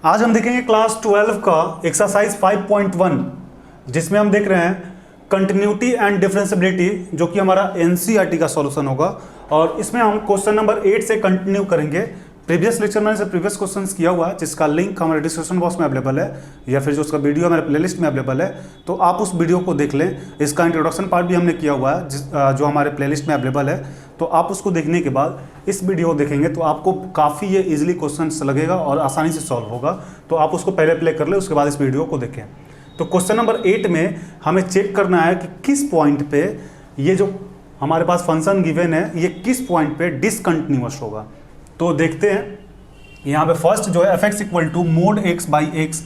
आज हम देखेंगे क्लास 12 का एक्सरसाइज 5.1 जिसमें हम देख रहे हैं कंटिन्यूटी एंड डिफरेंशियबिलिटी जो कि हमारा एनसीईआरटी का सॉल्यूशन होगा। और इसमें हम क्वेश्चन नंबर 8 से कंटिन्यू करेंगे। प्रीवियस लेक्चर में से प्रीवियस क्वेश्चंस किया हुआ है जिसका लिंक हमारे डिस्क्रिप्शन बॉक्स में अवेलेबल है या फिर जो उसका वीडियो हमारे प्लेलिस्ट में अवेलेबल है, तो आप उस वीडियो को देख लें। इसका इंट्रोडक्शन पार्ट भी हमने किया हुआ है जो हमारे प्लेलिस्ट में अवेलेबल है, तो आप उसको देखने के बाद इस वीडियो को देखेंगे तो आपको काफ़ी ये इजीली क्वेश्चंस लगेगा और आसानी से सॉल्व होगा। तो आप उसको पहले प्ले कर ले, उसके बाद इस वीडियो को देखें। तो क्वेश्चन नंबर 8 में हमें चेक करना है कि किस पॉइंट पे ये जो हमारे पास फंक्शन गिवन है ये किस पॉइंट पे डिसकंटिन्यूअस होगा। तो देखते हैं यहाँ पे फर्स्ट जो है fx equal to mod x by x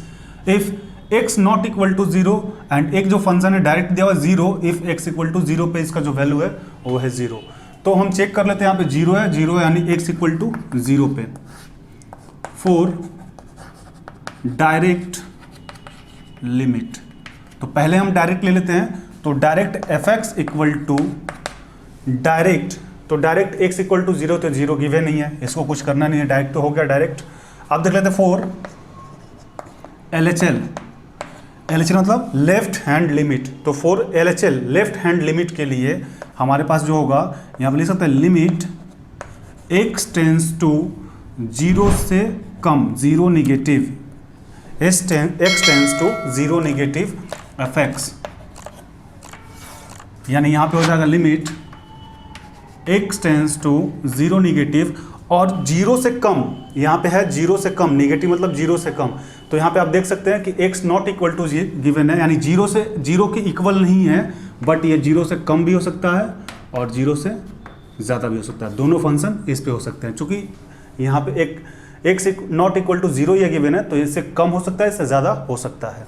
if x not equal to 0 and एक जो फंक्शन है डायरेक्ट दिया हुआ 0 इफ x इक्वल टू 0 पे इसका जो वैल्यू है वो है 0। तो हम चेक कर लेते हैं, यहाँ पे 0 है यानी x इक्वल टू 0 पे फॉर डायरेक्ट लिमिट। तो पहले हम डायरेक्ट ले लेते हैं, तो direct fx equal to direct, तो डायरेक्ट x इक्वल टू 0 तो 0 गिवे नहीं है, इसको कुछ करना नहीं है, डायरेक्ट तो हो गया डायरेक्ट। अब देख लेते हैं फॉर LHL, LHL मतलब लेफ्ट हैंड लिमिट। तो for LHL left hand limit के लिए हमारे पास जो होगा यहाँ पर लिख सकते हैं लिमिट x टेंस टू 0 से कम, 0 negative, x tends to 0 negative fx, यानी यहाँ पे हो जाएगा limit x tends to 0 negative और 0 से कम, यहाँ पे है 0 से कम, निगेटिव मतलब 0 से कम। तो यहाँ पे आप देख सकते हैं कि x not equal to given है, यानी 0 के इक्वल नहीं है, बट ये 0 से कम भी हो सकता है और 0 से ज़्यादा भी हो सकता है। दोनों फंक्शन इस पे हो सकते हैं, चूँकि यहाँ पे एक x नॉट इक्वल टू 0 ये गिवन है, तो इससे कम हो सकता है, इससे ज़्यादा हो सकता है।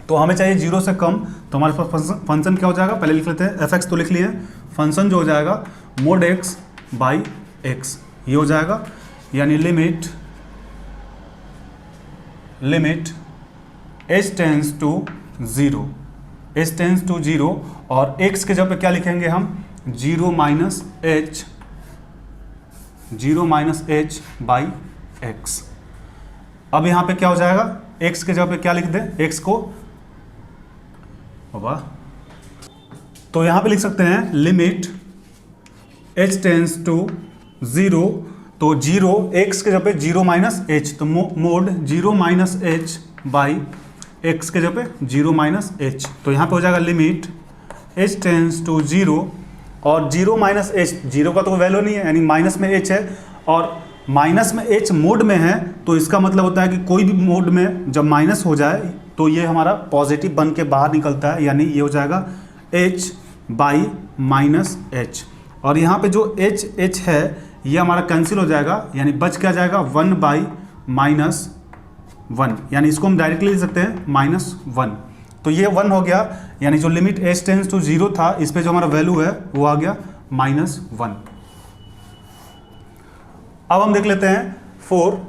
तो हमें चाहिए 0 से कम, तो हमारे पास फंक्शन क्या हो जाएगा, पहले लिख लेते हैं fx तो लिख लिए, फंक्शन जो हो जाएगा मोड x बाई एक्स, ये हो जाएगा, यानी limit h tends to 0, h tends to 0 और x के जगह पे क्या लिखेंगे हम 0 माइनस h बाई एक्स। अब यहाँ पे क्या हो जाएगा, x के जगह पे क्या लिख दें, x को होगा, तो यहाँ पे लिख सकते हैं लिमिट h टेंस टू 0, तो 0 x के जगह पे 0 माइनस h, तो mode 0 minus h by x के जगह पे 0 माइनस h। तो यहाँ पे हो जाएगा लिमिट h टेंस टू 0 और 0 माइनस h, 0 का तो वैल्यू नहीं है, यानी माइनस में h है और माइनस में h मोड में है, तो इसका मतलब होता है कि कोई भी मोड में जब माइनस हो जाए तो ये हमारा पॉजिटिव बन के बाहर निकलता है, यानी ये हो जाएगा h बाई माइनस h। और यहाँ पे जो h है ये हमारा कैंसिल हो जाएगा, यानी बच क्या जाएगा 1 बाई माइनस 1, यानी इसको हम डायरेक्टली लिख सकते हैं -1। तो ये 1 हो गया, यानी जो लिमिट h टेंस टू 0 था इस पे जो हमारा वैल्यू है वो आ गया -1। अब हम देख लेते हैं फॉर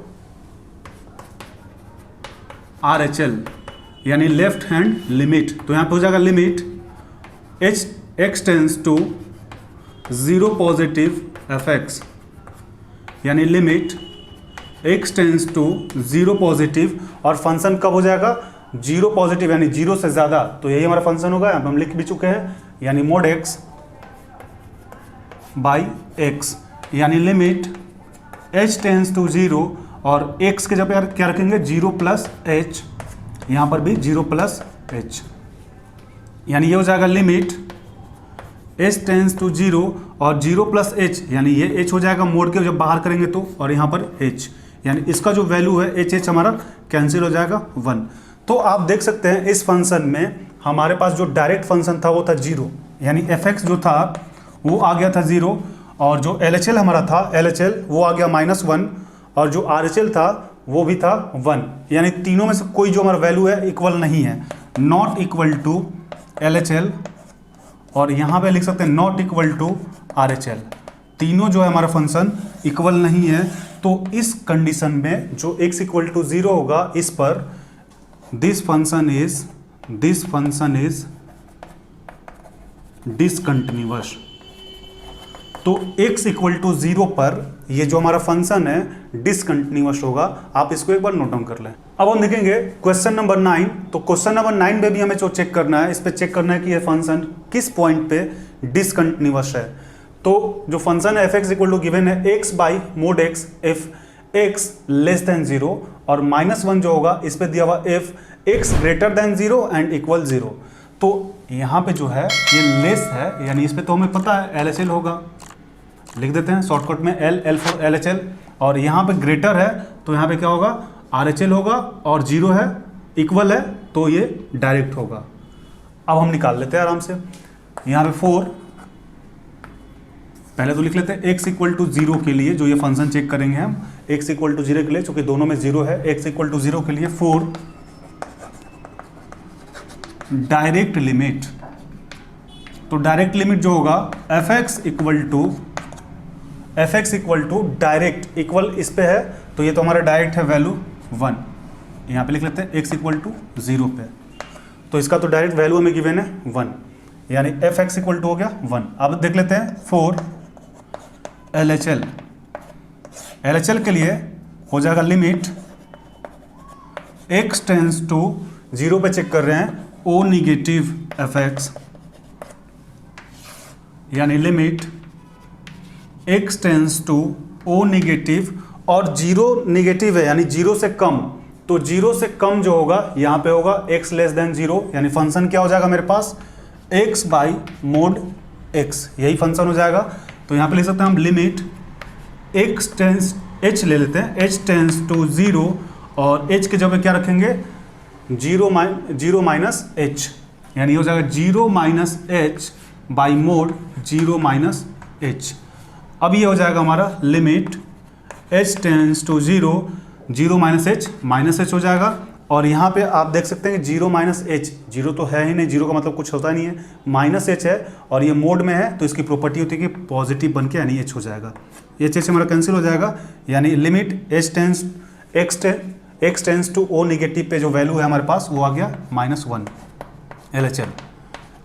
RHL, यानी लेफ्ट हैंड लिमिट। तो यहाँ पे हो जाएगा limit x tends to 0 positive fx, यानी limit x tends to 0 positive, और फंक्शन कब हो जाएगा 0 पॉजिटिव यानी 0 से ज़्यादा, तो यही हमारा फंक्शन होगा, यहाँ पे हम लिख भी चुके हैं, यानी मोड x बाई एक्स, यानी लिमिट h टेंस टू 0 और x के जगह क्या रखेंगे 0 प्लस h, यहाँ पर भी 0 प्लस h, यानी ये हो जाएगा लिमिट h टेंस टू 0 और 0 प्लस h, यानी ये h हो जाएगा मोड के जब बाहर करेंगे तो, और यहाँ पर h, यानी इसका जो वैल्यू है h हमारा कैंसिल हो जाएगा 1। तो आप देख सकते हैं इस फंक्शन में हमारे पास जो डायरेक्ट फंक्शन था वो था 0, यानी fx जो था वो आ गया था 0, और जो LHL हमारा था LHL वो आ गया -1, और जो RHL था वो भी था 1, यानी तीनों में से कोई जो हमारा वैल्यू है इक्वल नहीं है, नॉट इक्वल टू LHL, और यहाँ पे लिख सकते हैं नॉट इक्वल टू RHL। तीनों जो है हमारा फंक्शन इक्वल नहीं है, तो इस कंडीशन में जो x इक्वल टू 0 होगा इस पर दिस फंक्शन इज डिसकंटिन्यूअस। तो x इक्वल टू 0 पर ये जो हमारा फंक्शन है डिसकंटिन्यूअस होगा। आप इसको एक बार नोट डाउन कर लें। अब हम देखेंगे क्वेश्चन नंबर 9। तो क्वेश्चन नंबर 9 में भी हमें जो चेक करना है, इस पे चेक करना है कि ये फंक्शन किस पॉइंट पे डिसकंटिन्यूअस है। तो जो फंक्शन है fx इक्वल टू गिवन है x by mod x if x less than 0 और -1 जो होगा इस पे दिया हुआ if x greater then 0 and equal 0। तो यहाँ पे जो है ये लेस है, यानी इस पे तो हमें पता है LHL होगा, लिख देते हैं शॉर्टकट में L फॉर LHL। और यहाँ पे ग्रेटर है तो यहाँ पे क्या होगा, RHL होगा, और 0 है, इक्वल है, तो ये डायरेक्ट होगा। अब हम निकाल लेते हैं आराम से। यहाँ पे 4 पहले तो लिख लेते हैं x इक्वल टू 0 के लिए, जो ये फंक्शन चेक करेंगे हम x इक्वल टू 0 के लिए, चूंकि दोनों में 0 है, x इक्वल टू 0 के लिए 4 डायरेक्ट लिमिट। तो डायरेक्ट लिमिट जो होगा fx equal to direct equal इस पे है, तो ये तो हमारा डायरेक्ट है वैल्यू 1, यहाँ पे लिख लेते हैं x इक्वल टू 0 पे, तो इसका तो डायरेक्ट वैल्यू हमें गिवन है 1, यानी fx इक्वल टू हो गया 1। अब देख लेते हैं 4 LHL के लिए हो जाएगा लिमिट x टेंस टू 0 पे चेक कर रहे हैं o निगेटिव fx, यानी limit x tends to o negative, और 0 निगेटिव है यानी 0 से कम, तो 0 से कम जो होगा यहाँ पे होगा x लेस देन 0, यानी फंक्शन क्या हो जाएगा मेरे पास x बाई मोड x, यही फंक्शन हो जाएगा। तो यहाँ पे लिख सकते हैं हम लिमिट x टेंस h ले लेते हैं, h टेंस टू 0, और h के जगह क्या रखेंगे 0 माइनस h, यानी हो जाएगा 0 minus h by mod 0 minus h। अब ये हो जाएगा हमारा limit h tends to 0 minus h हो जाएगा। और यहाँ पे आप देख सकते हैं कि 0 माइनस h, 0 तो है ही नहीं, 0 का मतलब कुछ होता नहीं है, माइनस h है और ये मोड में है, तो इसकी प्रॉपर्टी होती है कि पॉजिटिव बन के यानी h हो जाएगा, h हमारा कैंसिल हो जाएगा, यानी limit x tends to o negative पे जो वैल्यू है हमारे पास वो आ गया -1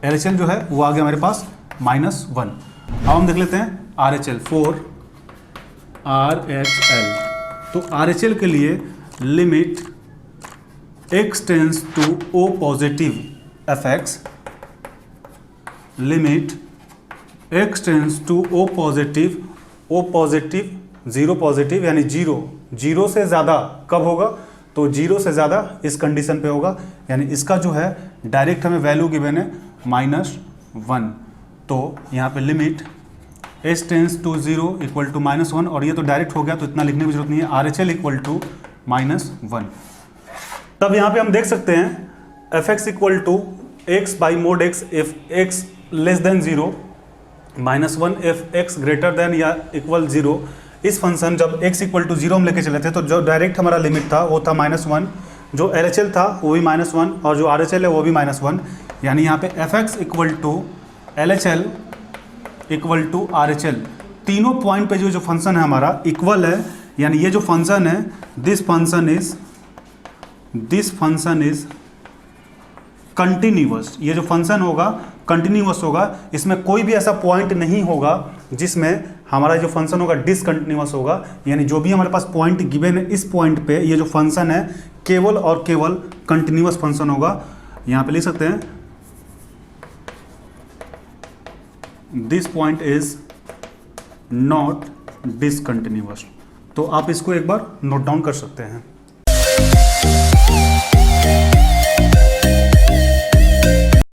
LHL जो है वो आ गया मेरे पास -1। अब हम देख लेते हैं RHL 4 RHL। तो RHL के लिए limit x tends to o positive fx, limit x tends to o positive 0 positive, यानी 0 से ज़्यादा कब होगा, तो 0 से ज़्यादा इस कंडीशन पे होगा, यानी इसका जो है डायरेक्ट हमें वैल्यू गिवन है -1। तो यहाँ पे limit h tends to 0 equal to -1, और ये तो डायरेक्ट हो गया तो इतना लिखने की जरूरत नहीं है, RHL इक्वल टू -1। तब यहाँ पे हम देख सकते हैं fx equal to x by mod x if x less than 0, -1 if x greater than या इक्वल 0। इस फंक्शन जब x इक्वल टू 0 हम लेके चले थे तो जो डायरेक्ट हमारा लिमिट था वो था -1, जो LHL था वो भी -1, और जो RHL है वो भी -1, यानी यहाँ पे fx equal to LHL equal to RHL, तीनों पॉइंट पे जो फंक्शन है हमारा इक्वल है, यानी ये जो फंक्शन है दिस फंक्शन इज कंटिन्यूअस, ये जो फंक्शन होगा कंटिन्यूअस होगा, इसमें कोई भी ऐसा पॉइंट नहीं होगा जिसमें हमारा जो फंक्शन होगा डिसकंटिन्यूअस होगा, यानी जो भी हमारे पास पॉइंट गिवन है इस पॉइंट पे ये जो फंक्शन है केवल और केवल कंटिन्यूअस फंक्शन होगा। यहाँ पे लिख सकते हैं this point is not discontinuous. तो आप इसको एक बार नोट डाउन कर सकते हैं।